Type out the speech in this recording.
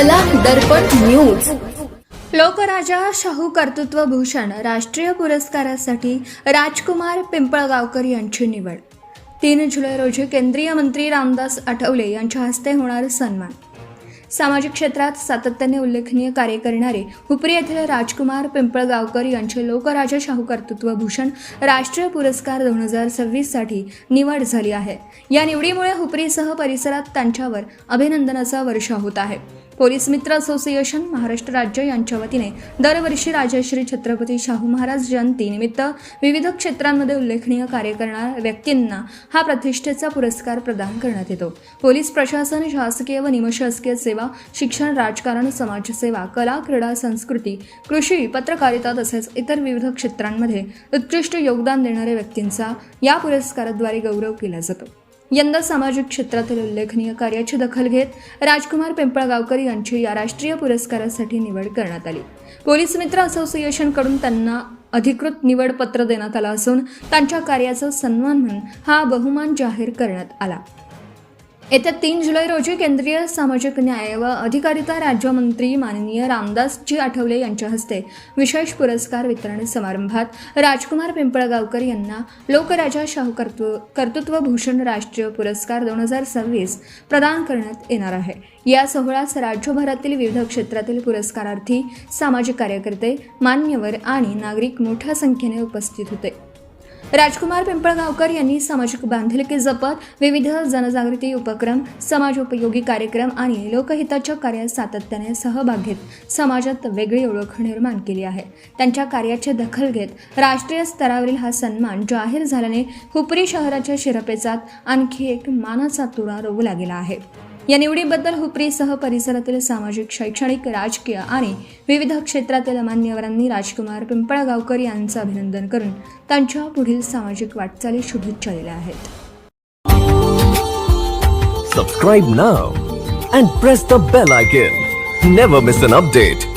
कला दर्पण न्यूज। लोकराजा शाहू कर्तृत्व भूषण राष्ट्रीय पुरस्कारासाठी राजकुमार पिंपळगावकर यांची निवड। 3 जुलै रोजी केंद्रीय मंत्री रामदास आठवले यांच्या हस्ते होणार सन्मान। सामाजिक क्षेत्रात सातत्याने उल्लेखनीय कार्य करणारे हुपरी येथील राजकुमार पिंपळगावकर यांचे लोकराजा शाहू कर्तृत्व भूषण राष्ट्रीय पुरस्कार 2026 साठी निवड झाली आहे। या निवडीमुळे हुपरीसह परिसरात त्यांच्यावर अभिनंदनाचा वर्षाव होत आहे। पोलीस मित्र असोसिएशन महाराष्ट्र राज्य यांच्या वतीने दरवर्षी राजश्री छत्रपती शाहू महाराज जयंती निमित्त विविध क्षेत्रांमध्ये उल्लेखनीय कार्य करणाऱ्या व्यक्तींना हा प्रतिष्ठेचा पुरस्कार प्रदान करण्यात येतो। पोलीस प्रशासन, शासकीय व निमशासकीय सेवा, शिक्षण, राजकारण, समाजसेवा, कला, क्रीडा, संस्कृती, कृषी, पत्रकारिता तसेच इतर विविध क्षेत्रांमध्ये उत्कृष्ट योगदान देणाऱ्या व्यक्तींचा या पुरस्काराद्वारे गौरव केला जातो। यंदा सामाजिक क्षेत्रातील उल्लेखनीय कार्याची दखल घेत राजकुमार पिंपळगावकर यांची या राष्ट्रीय पुरस्कारासाठी निवड करण्यात आली। पोलीस मित्र असोसिएशनकडून त्यांना अधिकृत निवड पत्र देण्यात आलं असून त्यांच्या कार्याचा सन्मान म्हणून हा बहुमान जाहीर करण्यात आला। येत्या 3 जुलै रोजी केंद्रीय सामाजिक न्याय व अधिकारिता राज्यमंत्री माननीय रामदासजी आठवले यांच्या हस्ते विशेष पुरस्कार वितरण समारंभात राजकुमार पिंपळगावकर यांना लोकराजा शाहू कर्तृत्व भूषण राष्ट्रीय पुरस्कार 2026 प्रदान करण्यात येणार आहे। या सोहळ्यास राज्यभरातील विविध क्षेत्रातील पुरस्कारार्थी, सामाजिक कार्यकर्ते, मान्यवर आणि नागरिक मोठ्या संख्येने उपस्थित होते। राजकुमार पिंपळगावकर यांनी सामाजिक बांधिलकी जपत विविध जनजागृती उपक्रम, समाजोपयोगी कार्यक्रम आणि लोकहिताच्या कार्यात सातत्याने सहभाग घेत समाजात वेगळी ओळख निर्माण केली आहे। त्यांच्या कार्याची दखल घेत राष्ट्रीय स्तरावरील हा सन्मान जाहीर झाल्याने हुपरी शहराच्या शिरपेचात आणखी एक मानाचा तुरा रोवला गेला आहे। या निवडीबद्दल हुपरीसह परिसरातील सामाजिक, शैक्षणिक, राजकीय आणि विविध क्षेत्रातील मान्यवरांनी राजकुमार पिंपळगावकर यांचं अभिनंदन करून त्यांच्या पुढील सामाजिक वाटचाली शुभेच्छा दिल्या आहेत। Subscribe now and press the bell icon. Never miss an update.